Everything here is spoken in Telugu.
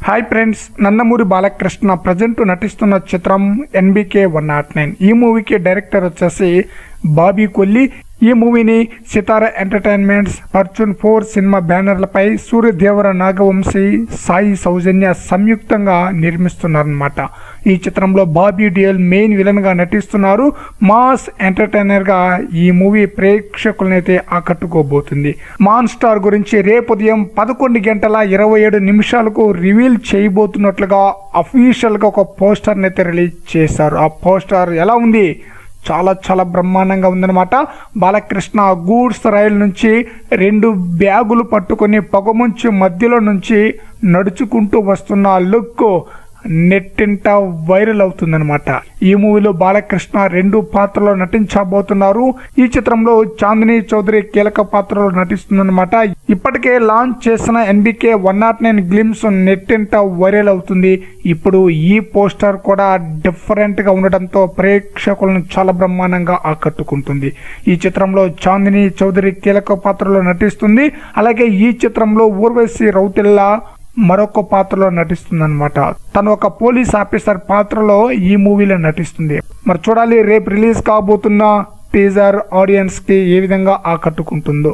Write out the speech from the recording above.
Hi friends, Nandamuri Balakrishna present నటిస్తున్న చిత్రం ఎన్బికే 109. ఈ మూవీకి డైరెక్టర్ వచ్చేసి బాబీ కొల్లి. ఈ మూవీని సితారా ఎంటర్టైన్మెంట్స్, ఫార్చ్యూన్ 4 సినిమా బ్యానర్లపై సూర్యదేవర నాగవంశీ, సాయి సౌజన్య సంయుక్తంగా నిర్మిస్తున్నారన్నమాట. ఈ చిత్రంలో బాబీ డియోల్ మెయిన్ విలన్ గా నటిస్తున్నారు. మాస్ ఎంటర్టైనర్ గా ఈ మూవీ ప్రేక్షకులనైతే ఆకట్టుకోబోతుంది. మాన్ స్టార్ గురించి రేపు ఉదయం 11:27 రివీల్ చేయబోతున్నట్లుగా అఫీషియల్ గా ఒక పోస్టర్ అయితే రిలీజ్ చేశారు. ఆ పోస్టర్ ఎలా ఉంది? చాలా బ్రహ్మాండంగా ఉందన్నమాట. బాలకృష్ణ గూడ్స్ రైలు నుంచి 2 బ్యాగులు పట్టుకొని పొగమంచు మధ్యలో నుంచి నడుచుకుంటూ వస్తున్న లుక్ నెట్టింట వైరల్ అవుతుందన్నమాట. ఈ మూవీలో బాలకృష్ణ 2 పాత్రలో నటించబోతున్నారు. ఈ చిత్రంలో చాందిని చౌదరి కీలక పాత్రలో నటిస్తుందన్నమాట. ఇప్పటికే లాంచ్ చేసిన ఎన్బికే 109 గ్లిమ్స్ నెట్టింట వైరల్ అవుతుంది. ఇప్పుడు ఈ పోస్టర్ కూడా డిఫరెంట్ గా ఉండడంతో ప్రేక్షకులను చాలా బ్రహ్మాండంగా ఆకట్టుకుంటుంది. ఈ చిత్రంలో చాందిని చౌదరి కీలక పాత్రలో నటిస్తుంది. అలాగే ఈ చిత్రంలో ఊర్వశి రౌతెల్లా మరొక పాత్రలో నటిస్తుంది అనమాట. తను ఒక పోలీస్ ఆఫీసర్ పాత్రలో ఈ మూవీలో నటిస్తుంది. మరి చూడాలి రేపు రిలీజ్ కాబోతున్న టీజర్ ఆడియన్స్ కి ఏ విధంగా ఆకట్టుకుంటుందో.